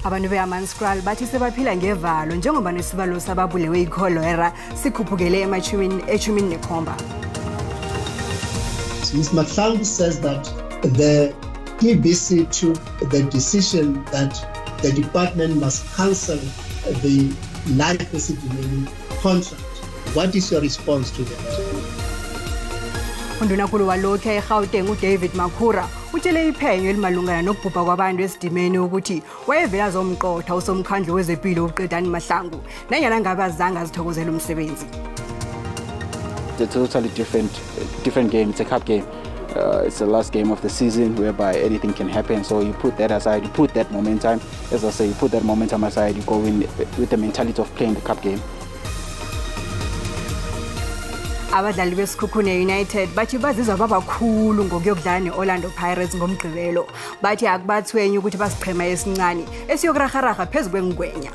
Abantu beAmanskraal bathi sebaphila ngevalo njengoba nesibalo sababulewe ikholera sikhuphukele eshumini nekhomba. Ms. Mahlangu says that the TBC took the decision that the department must cancel the life SABC contract. What is your response to that? Undunankulu walokhu eGauteng uDavid Makhura utshele iphenyo elimalungana nokubhubha kwabantu esidimeni ukuthi wayevela zomqotha usomkhandlu wezempilo uqedani Mahlangu nanyana ngabe azange azithokozela umsebenzi. It's a totally different game. It's a cup game. It's the last game of the season whereby anything can happen. So you put that aside, you put that momentum. As I say, you put that momentum aside, you go in with the mentality of playing the cup game. Abadlali beSikhukhune United bathi bazizwa babakhulu ngokuyokudlala neOrlando Pirates ngomgqibelo. Bathi akubathwenye ukuthi basiqhema esincane esiyokuraga phezulu kwengwenya.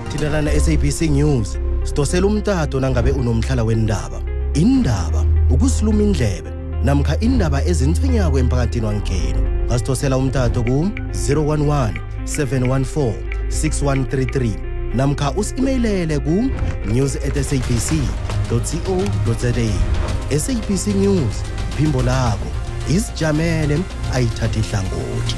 Thina na SABC News sidosela umtato nangabe unomhlala wendaba. Iindaba ukusiluma indlebe namkha indaba ezinthwenyako emphakathini wankeno. Ngasidosela umtato ku 011 714 6133 namkha usi-emailele ku news@sabc.co.za. SABC News phimbo lakho isijamele ayithatha ihlangothi.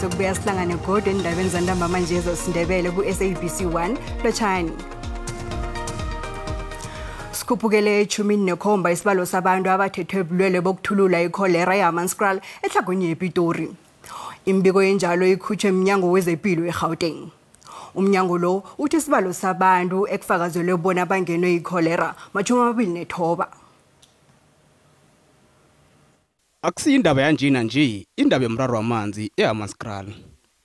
Sokubuya sihlangane kodwa endabeni zantambama nje zesiNdebele ku-SABC 1 lotshani. Sikhuphukele eshumini nekhomba isibalo sabantu abathethwe bulwele bokuthulula ikholera eAmanskraal ehlagwini yePitori. Imbiko enjalo ikhutshwe emnyango wezempilo eGauteng. Umnyango lo uthi isibalo sabantu ekufakazelwe bona abangenwe ikholera 29. Akusiyindaba yanjena nje, indaba yomraro wamanzi eAmanskraal.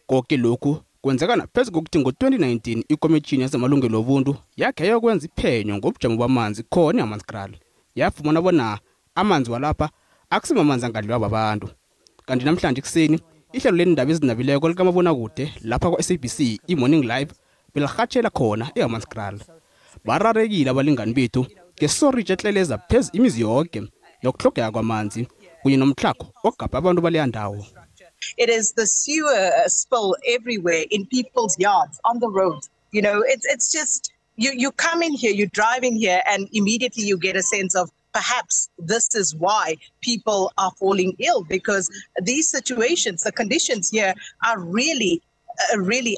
Konke lokhu kwenzeka naphezulu kokuthi ngo-2019 ikomishini yasemalungelo obuntu yakhe yokwenza iphenyo ngobujamo bamanzi khona eAmanskraal. Yafumana bona amanzi walapha akusima amanzi angadliwa babantu. Kanti namhlanje kuseni ihlelo lendaba ezinabileko likamabonakude lapha kwa-SABC iMorning Live belirhatshela khona eAmanskraal. Bararekile abalingani bethu ngesoriji ehleleza pheze imizi yonke yokuhlogeka kwamanzi. It is the sewer spill everywhere in people's yards, on the roads. You know, it's just, you come in here, you drive in here, and immediately you get a sense of perhaps this is why people are falling ill, because these situations, the conditions here are really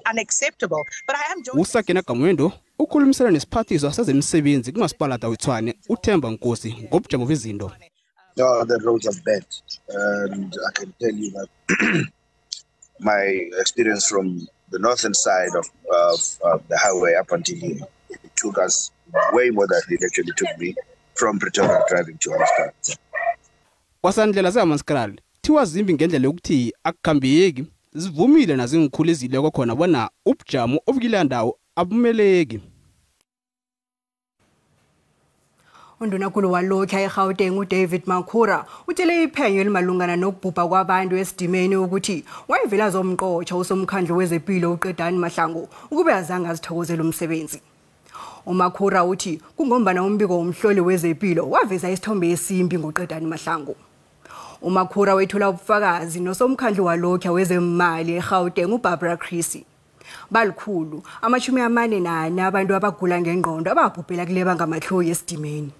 unacceptable. But I am Usakena Kamwendo ukhulumisana nesiphathiswa sezemisebenzi kumasipalata weTshwane uThemba Nkosi ngobujamo bezinto. No, the roads are bad, and I can tell you that my experience from the northern side of the highway up until here, it took us way more than it actually took me from Pretoria driving to Amanskraal. Kwasandlela zeAmanskraal thiwa zimbi ngendlela yokuthi akukhambeki zivumile nazingikhulu ezileko khona bona ubujamo obukile ndawo abumeleki. Undunankulu walokhu eGauteng uDavid Makhura utshele iphenyo elimalungana nokubhubha kwabantu esidimeni ukuthi wayevela zomqotha usomkhandlu wezempilo uqedani Mahlangu ukube azange azithokozela umsebenzi. uMakhura uthi kungombana umbiko womhloli wezempilo waveza isithombe esimbi ngoqedani Mahlangu. uMakhura wethula ubufakazi nosomkhandlu walokhu wezemali eGauteng uBarbara Chrissy. Balikhulu 44 abantu abagula ngengqondo ababhubhela kuleba ngamahloli esidimeni.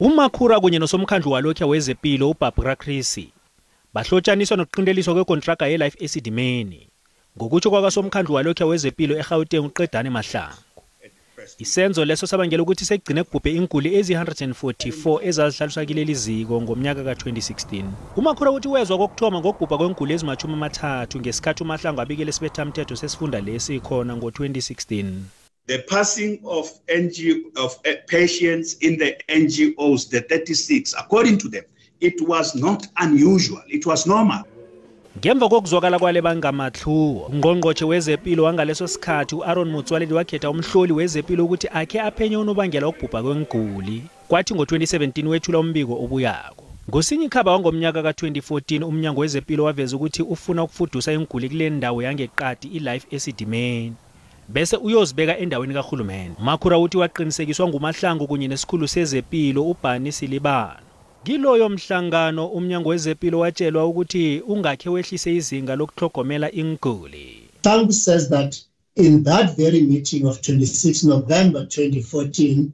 uMakhura kunye nosomkhandlu walokhu wezempilo uBarbara Chrissy bahlotshaniswa nokuqindeliswa kwekontraka yeLife esidimeni ngokutsho kwakasomkhandlu walokhu wezempilo eGauteng uqedani Mahlangu. Isenzo leso sabangela ukuthi sekugcine kubhubhe inkuli ezi144 ezazihlaliswa kuleli ziko ngomnyaka ka2016. uMakhura uthi wezwa kokuthoma ngokubhubha kwenkuli ezi30 ngesikhathi uMahlangu abikele isibethamthetho sesifunda lesi khona ngo2016. The passing of patients in the NGOs, the 36, according to them, it was not unusual, it was normal. Ngemva kokuzwakala kwale bangamathuwo, ngqongqoshe wezempilo wangaleso sikhathi uAaron Motsoaledi wakhetha umhloli wezempilo ukuthi akhe aphenye unobangela wokubhubha kwenkuli. Kwathi ngo2017 wethula umbiko obuyako. Ngosinye ikhaba wangomnyaka ka2014 umnyango wezempilo waveza ukuthi ufuna ukufudusa inguli kule ndawo yangeqadi iLife eSidimeni bese uyozibeka endaweni kahulumeni. Makhura uthi waqinisekiswa nguMahlangu kunye nesikhulu sezempilo uBani Silibana. Kiloyo mhlangano umnyango wezempilo watshelwa ukuthi ungakhe wehlise izinga lokuhlogomela inguli. SABC says that in that very meeting of 26 November 2014,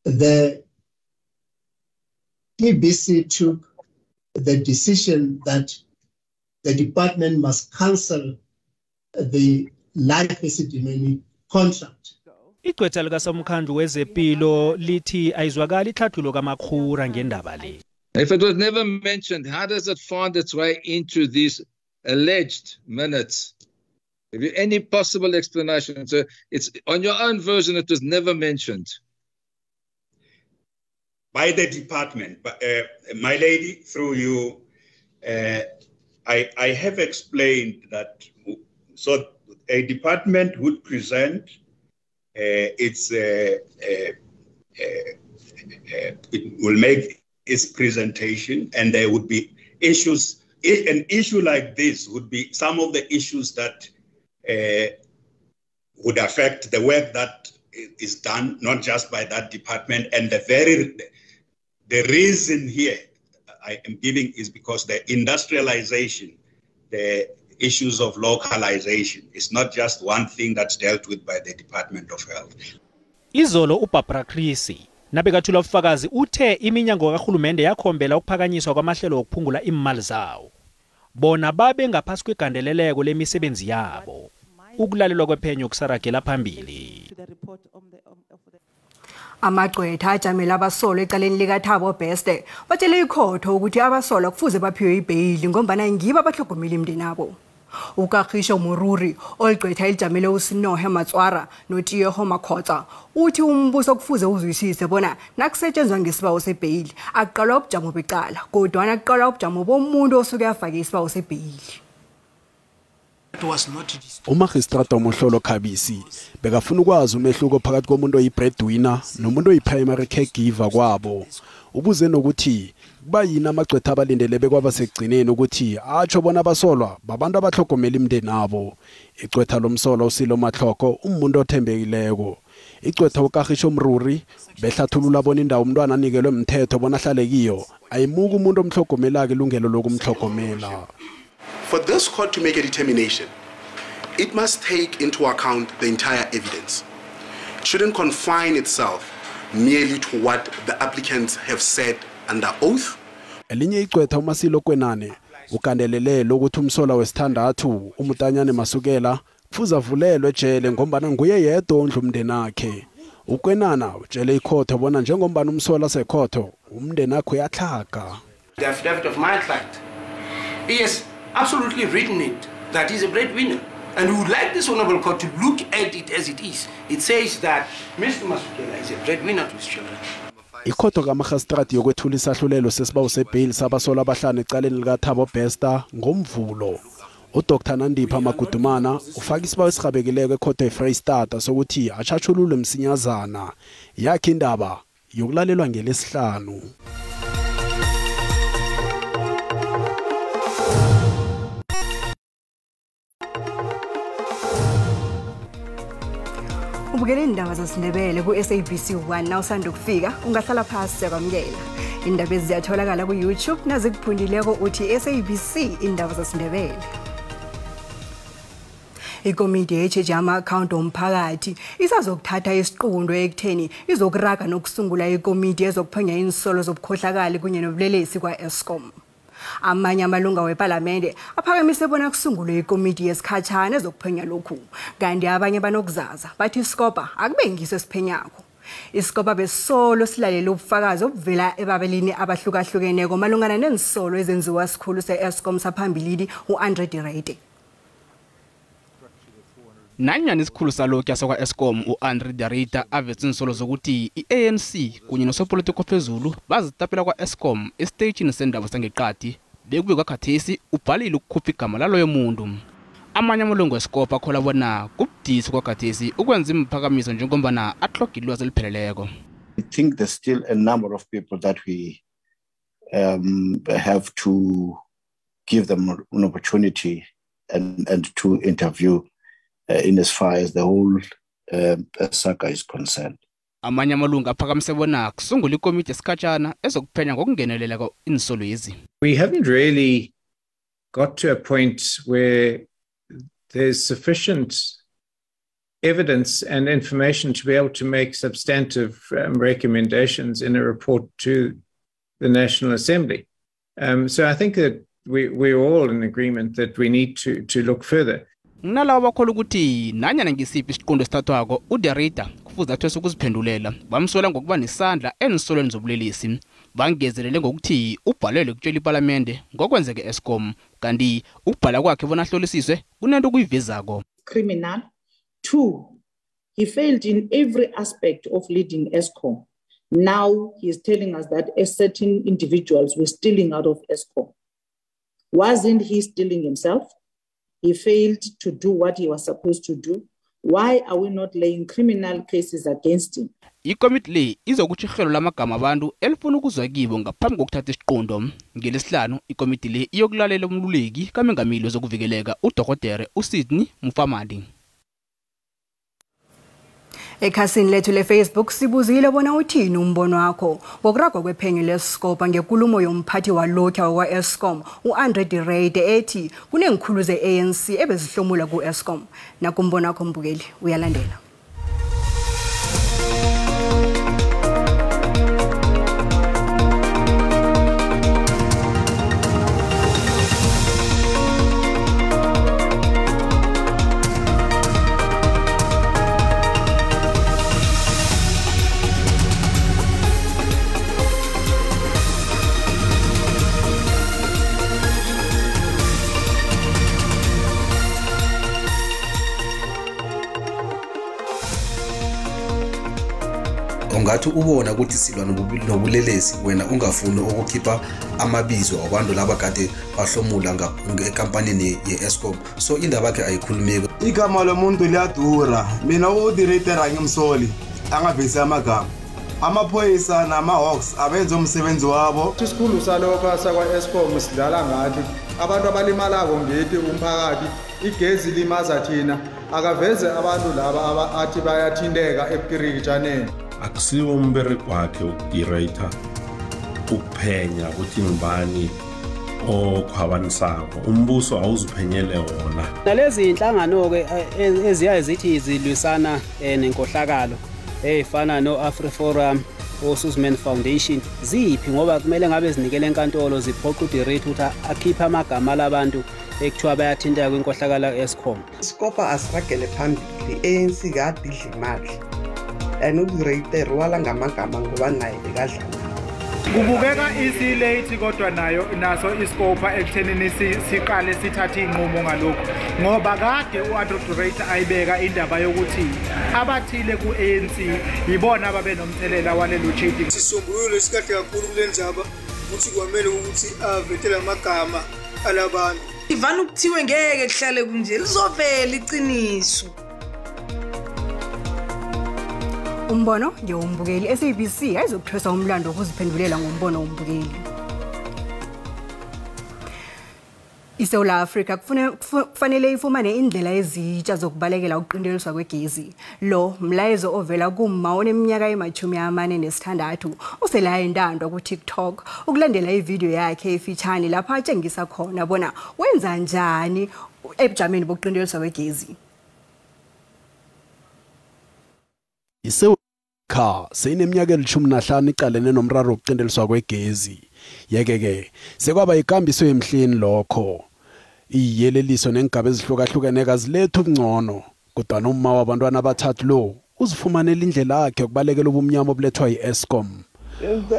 the SABC took the decision that the department must cancel the Life eSidimeni contract. Igqwetha likaSomkhandlu wezempilo lithi ayizwakali ihlathululo kaMakhura ngendaba le. If it was never mentioned, how does it find its way into these alleged minutes? Have you any possible explanation? So it's on your own version, it was never mentioned. By the department, my lady, through you, I have explained that so a department would present it will make its presentation, and there would be issues. An issue like this would be some of the issues that would affect the work that is done, not just by that department. And the reason here I am giving is because the industrialization, the issues of localization, is not just one thing that's dealt with by the Department of Health. Izolo uBarbara Krisi nabekathula ubufakazi uthe iminyango kahulumende yakhombela ukuphakanyiswa kwamahlelo okuphungula imali zawo. Bona babe ngaphasi kwegandeleleko lemisebenzi yabo. Ukulalelwa kwephenyo kusaragela phambili. Amagqwetha ajamela abasolo ecaleni likaThabo Beste batshele ikhotho ukuthi abasolo kufuze baphiwe ibheyili ngombana ngibo abahlogomela imndeni abo. Ukagisho Mururi olgqwetha elijamele uSinohe Matswara noTiyeho Makhotsa uthi umbuso kufuze uzwisise bona nakusetshenzwa ngesibawo sebheyili aqala ubujamo becala kodwa aqala ubujamo bomuntu osuke afake isibawo sebheyili. Umagistrate Mohlolo Khabisi bekafuna ukwazi umehluko phakathi komuntu oyibreadwinner nomuntu oyiprimary caregiver kwabo. Ubuze nokuthi kuba yini amagqwetha abalindele bekwabasegcineni ukuthi atsho bona abasolwa babantu abahlogomela imndeni nabo. Igqwetha lomsolo uSilo Mahloko umuntu othembekileko. Igqwetha uKagisho Mruri behlathulula bona indawo umntwana anikelwe umthetho bona ahlale kiyo ayimuka umuntu omhlogomelaka ilungelo lokumhlogomela. For this court to make a determination, it must take into account the entire evidence. It shouldn't confine itself merely to what the applicants have said under oath. Elinye igqwetha uMasilo Kwenane ukandelelele ukuthi umsola wesithandathu uMutanyane Masukela kufuze avulelwe ejele ngombana nguye yedwa ondla umndeni wakhe. Ukwenana utshele ikhotho bona njengombana umsola sekhotho umndeni wakhe uyahlaga. The affidavit of my client, he has absolutely written it that he's a breadwinner, and we would like this honorable court to look at it as it is. It says that Mr. Masukela is a breadwinner to his children. Ikhotho kaMagistrate yokwethula isahlulelo sesibawo sebhayili sabasola abahlanu ecaleni likaThabo Bester ngomvulo. uDr Nandipha Magudumana ufaka isibawo esihabekileko ekhotho eFreystata sokuthi achathululwe msinyazana yakhe indaba yokulalelwa ngelesihlanu. Ubukele indaba zesiNdebele ku SABC 1 nawusanda ukufika ungahlala phasi yakwamukela. Indaba eziyatholakala ku YouTube nazikuphundileko uthi SABC indaba zesiNdebele. Ikomiti yecheje ama-account omphakathi isazokuthatha isiqundo ekutheni izokuraga nokusungula ikomiti ezokuphenya insolo zobukhohlakali kunye nobulelesi kwa-Eskom. Amanye amalunga weParlamente aphakamise bona kusungulwe ikomiti yesikhatshana ezokuphenya lokhu kanti abanye banokuzaza bathi iskopa akube ngiso esiphenyako. Iskopa besolo silalela ubufakazi obuvela ebabelini abahlukahlukeneko malungana nensolo ezenziwa sikhulu se-Eskom saphambilini uAndre Direte. Nanyani isikhulu salokhu yasakwa Eskom uAndre Direte avethe insolo zokuthi iANC kunye nosopolitiko phezulu bazitapela kwa Eskom esitagini sendaba sangeqadi bekube kwakhathesi ubhalile ukukhupha igama laloyo muntu. Amanye amalungu eSkopa akhola bona kubudisi kwakhathesi ukwenza imphakamiso njengombana ahlogilwa zelipheleleko. I think there's still a number of people that we have to give them an opportunity and to interview in as far as the whole saga is concerned. Amanye amalungu aphakamise bona kusungula ikomiti esikhatshana ezokuphenya ngokungenelela insolo lezi. We haven't really got to a point where there's sufficient evidence and information to be able to make substantive recommendations in a report to the National Assembly. So I think that we're all in agreement that we need to look further. Nalawa bakholwa ukuthi nanyana ngisiphi isiqondo esithathwako uDireta kufuze athwese ukuziphendulela bamsola ngokuba nesandla enisolweni zobulelesi bangezelele ngokuthi ubhalelwe ukutshela iParliament ngokwenzeke Eskom kanti ukubhala kwakhe bona ahlolisiswe kunento kuyivezako. Criminal. 2, he failed in every aspect of leading Eskom. Now he is telling us that certain individuals were stealing out of Eskom. Wasn't he stealing himself? He failed to do what he was supposed to do. Why are we not laying criminal cases against him? Ikomiti le izokuthi ihlelo lamagama abantu elifuna ukuzwa kibo ngaphambi kokuthatha isiqondo. Ngelesihlanu ikomiti le iyokulalela umluleki kamengameli wezokuvikeleka uDokotela uSydney Mufamadi. Ekhasini lethu leFacebook sibuzile bona uthini umbono wakho ngokuragwa kwephenyo leScopa ngekulumo yomphathi walokho wakwa-Eskom uAndre Direde ethi kunengikhulu ze-ANC ebezihlomula ku-Eskom. Nakumbono wakho mbukeli uyalandela. Ungathi ubona ukuthi silwa nobulelesi wena ungafuni ukukhipha amabizo abantu laba kade bahlomula ngekampanini yeEskom so indaba yakhe ayikhulumeki. Igama lomuntu liyadura mina uDireta ngimsoli angavezi amagama amaphoyisa nama-Hawks abenza umsebenzi wabo. Isikhulu salokho sakwa-Eskom sidlala ngathi abantu abalimalako ngithi umphakathi igezi limaza thina akaveze abantu laba athi bayathindeka ebukirikitshaneni. Akusiwo umbereko wakhe uDireta ukuphenya ukuthi ngibani okhwabanisako umbuso awuziphenyele wona. Nalezi inhlangano-ke eziyaye zithi zilwisana nenkohlakalo ey'fana no-AfriForum o-Suzman Foundation ziphi ngoba kumele ngabe zinikele enkantolo ziphoqa uDireta ukuthi akhiphe amagama labantu ekuthiwa bayathinteka kwinkohlakalo Eskom. Scopa asiragele phambili ANC kadidla imali and uDireta wala ngamagama ngoba naye bekadla kubukeka isilate kodwa naso iScopa ekuthenini siqale sithathe inqumo ngalokho ngoba kade uAndre Direta ayibeka indaba yokuthi abathile ku-ANC yibona ababe nomthelela walelo cheating. Sisombululo esikahle kakhulu kulendaba ukuthi kwamele ukuthi avetele amagama alabantu. Ivana ukuthiwe ngeke kuhlale kunje lizovela iqiniso. Umbono ngewumbukeli SABC ayizokuthwesa umlando wokuziphendulela ngombono wombukeli. ISouth Africa kufanele ifumane indlela ezitsha zokubalekela ukuqindeliswa kwegezi. Lo mlayezo ovela kumma oneminyaka ema-46 usela endandwa ku-TikTok ukulandela ivideo yakhe efitshane lapha atshengisa khona bona wenza njani ebujameni bokuqindeliswa kwegezi. ISouth seyineminyaka eli-15 iqalene nomraro wokuqindeliswa kwegezi. Yeke-ke sekwaba ikambiso emhleni lokho. Iyeleliso nengaba ezihlukahlukene kazilethu ubungcono kodwa nomma wabantwana abathathu lo uzifumanele indlela yakhe yokubalekela ubumnyama obulethwa yi-Eskom.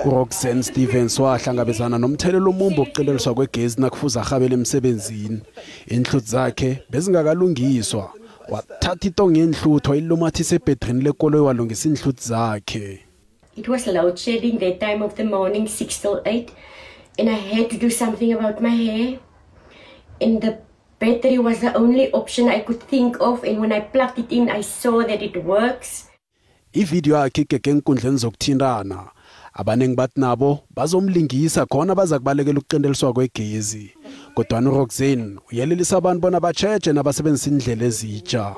uRoxanne Stevens wahlangabezana nomthelelo omumbo wokuqindeliswa kwegezi nakufuza ahabele emsebenzini. Inhluthu zakhe bezingakalungiswa wathatha itonga yenhluthu wayilumathisa ebhedrini lekoloyi walungisa inhluthu zakhe. It was load shedding that time of the morning, 6 till 8, and I had to do something about my hair. And the battery was the only option I could think of, and when I plugged it in, I saw that it works. Ivideo yakhe igege enkundleni zokuthintana abaningi bathi nabo bazomlingisa khona bazakubalekela ukuqindeliswa kwegezi. Kodwa uRoxanne uyelelisa abantu bona bacheche nabasebenzisa indlela ezitsha.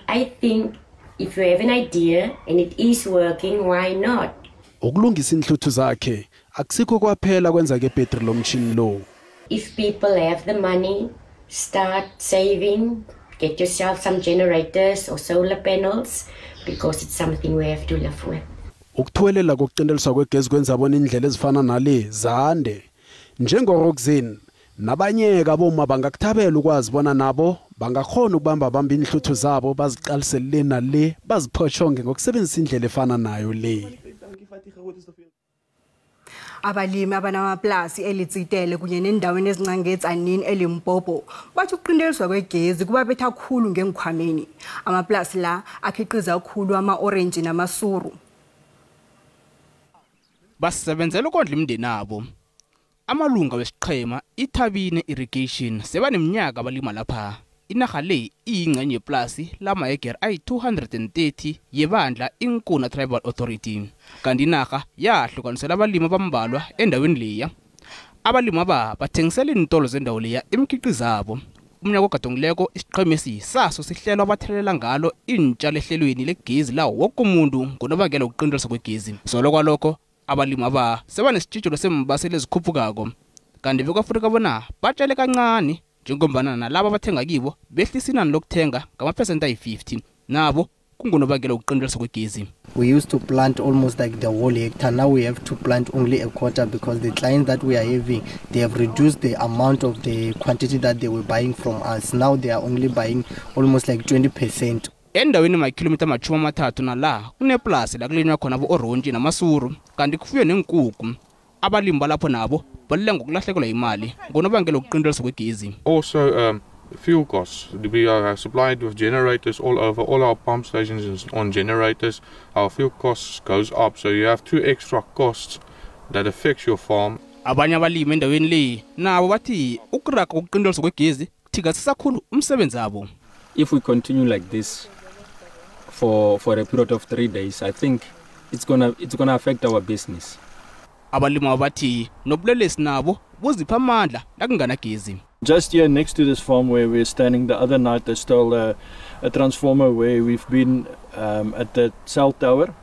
I think if you have an idea and it is working, why not? Ukulungisa inhluthu zakhe akusikho kwaphela kwenza ke battery lomchini lo. If people have the money, start saving, get yourself some generators or solar panels, because it's something we have to live with. Ukuthuwelela kokuqindeliswa kwegezi kwenza bona indlela ezifana nale zande. NjengoRoxanne nabanyeka aboma bangakuthabela ukwazi bona nabo bangakhona ukubamba inhluthu zabo baziqalisele nale baziphoshonge ngokusebenzisa indlela efana nayo le. Abalimi abanamaplasi elitsitele kunye nendaweni ezincane eTzaneen eLimpopo bathi ukuqindeliswa kwegezi kuba betha kakhulu ngengikhwameni. Amaplasi la akhiqiza kakhulu ama-orange namasuru. Basebenzela ukondla imindeni abo. Amalunga wesiqhema iThabine Irrigation sebaneminyaka abalima lapha. Inaga le iyingcenye yeplasi lama-hekare ayi-230 yebandla iNkuna Tribal Authority. Kanti inaga yahlukanisela abalimi abambalwa endaweni leya. Abalimi aba bathengisela izitolo zendawo leya imikhiqizo zabo. Umnyaka ogadongileko isiqhemesi saso sihlelo abathelela ngalo intshalo ehlelweni legezi lawo wonke umuntu ngonobangela ukuqindeliswa kwegezi. Solo kwalokho abalimi aba sebanesitshijilo sembaseli ezikhuphukako. Kanti bekufuneka bona batshale kancane njengombana nalabo abathenga kibo behlisa inani lokuthenga ngamaphesenti ayi-50 nabo kungonobangela ukuqindeliswa kwegezi. We used to plant almost like the whole hectare. Now we have to plant only a quarter because the clients that we are having, they have reduced the amount of the quantity that they were buying from us. Now they are only buying almost like 20%. Endaweni makhilomitha ama-30 nala kuneplasi la kulinywa khona abo-orange namasuru kanti kufuywe nenkukhu. Abalimi balapho nabo balila ngokulahlekelwa imali ngonobangela ukuqindeliswa kwegezi. Also fuel costs. We are supplied with generators all over. All our pump stations on generators. Our fuel costs goes up, so you have 2 extra costs that affects your farm. Abanye abalimi endaweni le nabo bathi ukuraga ukuqindeliswa kwegezi kuthikazisa kakhulu umsebenzi wabo. If we continue like this for a period of 3 days, I think it's gonna affect our business. Abalimi bathi nobulelesi nabo buzipha amandla lakungana gezi. Just here next to this farm where we're standing the other night, there's still a transformer where we've been at the cell tower.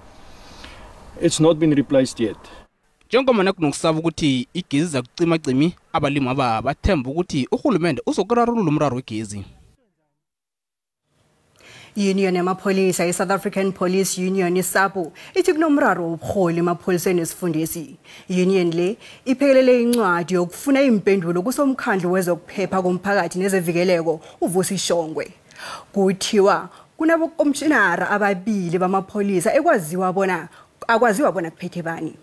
It's not been replaced yet. Njengoba kunokusaba ukuthi igezi zakucima abalimi aba bathemba ukuthi uhulumende uzokurarulula umraro wegezi. Union yamapholisa iSouth African Police Union SABC ithi kunomraro wobuholi emapholiseni esifundisi. Union le iphekelele incwadi yokufuna impendulo kusomkhandlu wezokuphepha komphakathi nezevikeleko uVusi Shongwe. Kuthiwa kunabokomshinara ababili bamapholisa akwaziwa bona kuphethe bani.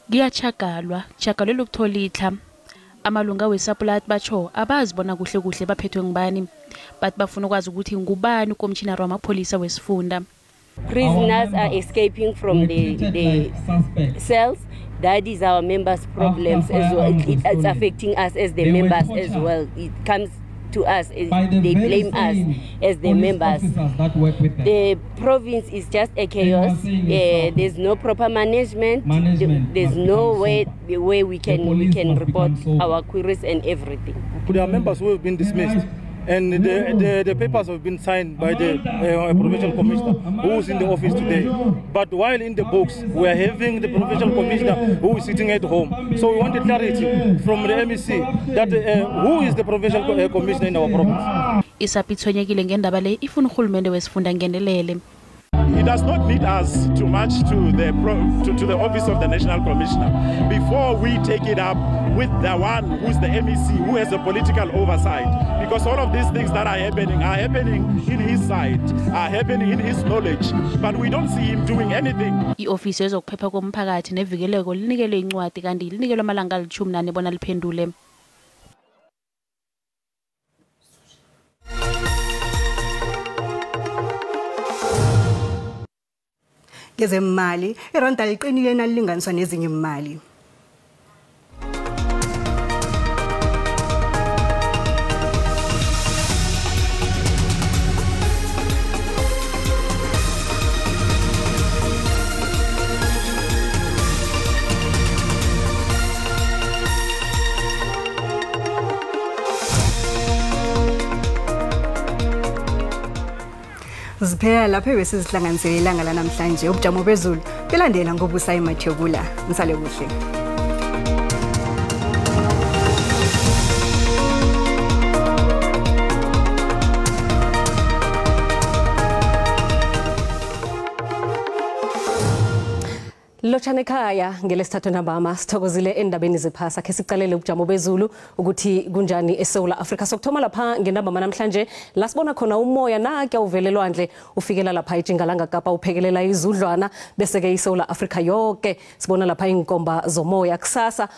Giyachagalwa lokutholitha amalunga weSAPLAT batsho abazibona kuhle baphethwe ngubani but bafuna ukwazi ukuthi ngubani ukommissioner wamapholisa wesifunda. Prisoners are escaping from the cells. That is our members' problems as well. It's affecting us as the members as well. It comes to us, they blame us as the members. The province is just a chaos. There's no proper management. There's no way where we can report our queries and everything. There are members who have been dismissed, and the papers have been signed by the provincial commissioner who is in the office today. But while in the books, we are having the provincial commissioner who is sitting at home. So we want clarity from the MEC that who is the provincial commissioner in our province. Isapithonyekile ngendaba le ifuna uhulumende wesifunda ngendelele. It does not need us to march to the office of the National Commissioner before we take it up with the one who's the MEC, who has a political oversight. Because all of these things that are happening in his side, are happening in his knowledge, but we don't see him doing anything. I-ofisi yezokuphepha komphakathi nevikeleko linikele incwadi kanti linikelwe amalanga ali-14 bona liphendule. Ngezemali, iranda liqinile nalilinganiswa nezinye imali. Siphela lapho besizihlanganisele ilanga lanamhlanje ubujamo bezulu belandela ngobusayi Mathebula. Nisale kuhle. Lochane khaya ngelesithathu nabama sithokozile endabeni zephasa ke sicalele ubujamo bezulu ukuthi kunjani eSouth Africa sokuthoma lapha ngendaba namhlanje la sibona khona umoya nakhe uvelelwandle ufikela lapha eJingalanga Kapa uphekelela izudlwana bese ke iSouth Africa yonke sibona lapha inkomba zomoya kusasa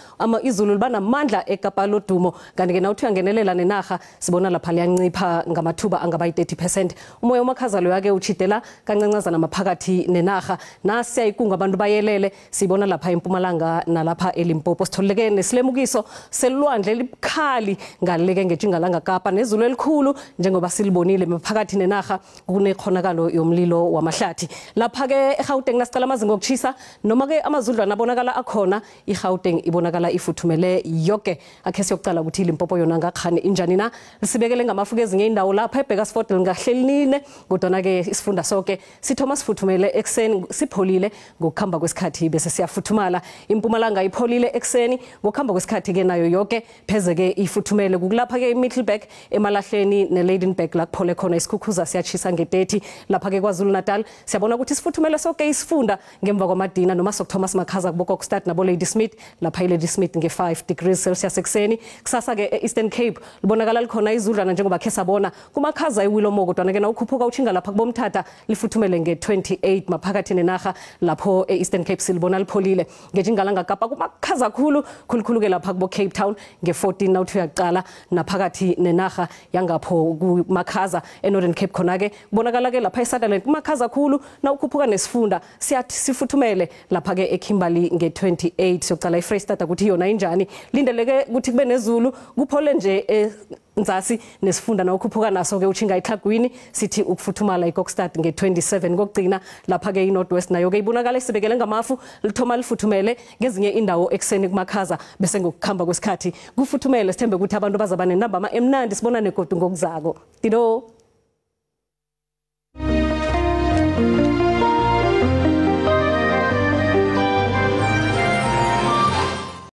izulu libanamandla eKapa lodumo kanti ke nawuthi uyangenelela nenaga sibona lapha liyancipha ngamathuba angaba 30%. Umoya omakhazalo yake uchidela kancancazana maphakathi nenaga nasiyayikunga abantu bayele sibona lapha eMpumalanga nalapha eLimpopo sitholeke nesilemukiso selwandle libukhali ngaleke ngeJingalanga Kapa nezulu elikhulu njengoba silibonile maphakathi nenaga kunekhonakalo yomlilo wamahlathi lapha ke eGauteng nasicala amazinga okuchisa noma ke amazudlwana abonakala akhona iGauteng ibonakala ifuthumele yonke akhe siyokucala ukuthi iLimpopo yona ngakhani injani na sibekele ngamafuku ezinye indawo lapha eBekasford ngahlelinine kodwa ke isifunda sonke sithoma sifuthumele ekseni sipholile ngokukhamba kwesikhathi bese siyafuthumala iMpumalanga ipholile ekseni ngokuhamba kwesikhathi ke nayo yonke pheze ke ifuthumele kulapha ke eMiddelburg eMalahleni neLeidenburg la kuphole khona isikhukhuza siyachisa nge30 lapha ke kwaZulu Natal siyabona ukuthi sifuthumele sonke isifunda ngemva kwamadina noma sokuthoma simakhaza kuboko start nabo Lady Smith lapha iLady Smith nge5 degrees Celsius ekseni kusasa ke eEastern Cape libonakala likhona izudlwana njengoba khe sabona kumakhaza eWillomo kodwa ke na ukhuphuka uchinga lapha kubomthatha lifuthumele nge28 maphakathi nenaga lapho eEastern Cape silibona lipholile ngeJingalanga Kapa kumakhaza khulu ke lapha kubo Cape Town nge14 nawuthi uyaqala naphakathi nenaga yangapho kumakhaza eNorthern Cape khona ke kubonakala ke lapha eSutherland kumakhaza khulu nawukhuphuka nesifunda siyathi sifuthumele lapha ke eKimberley nge28 sokucala eFreystata ukuthi yona injani lindeleke ukuthi kube nezulu kuphole nje nzasi nesifunda nawukhuphuka naso ke uchinga eTlagwini sithi ukufuthumala eKokstad nge27 kokugcina lapha ke eNorthwest nayo ke ibonakala isibekele ngamafu lithoma lifuthumele ngezinye indawo ekseni kumakhaza bese ngokukhamba kwesikhathi kufuthumele sithembe ukuthi abantu bazabane namba emnandi sibonane kodwa ngokuzako tido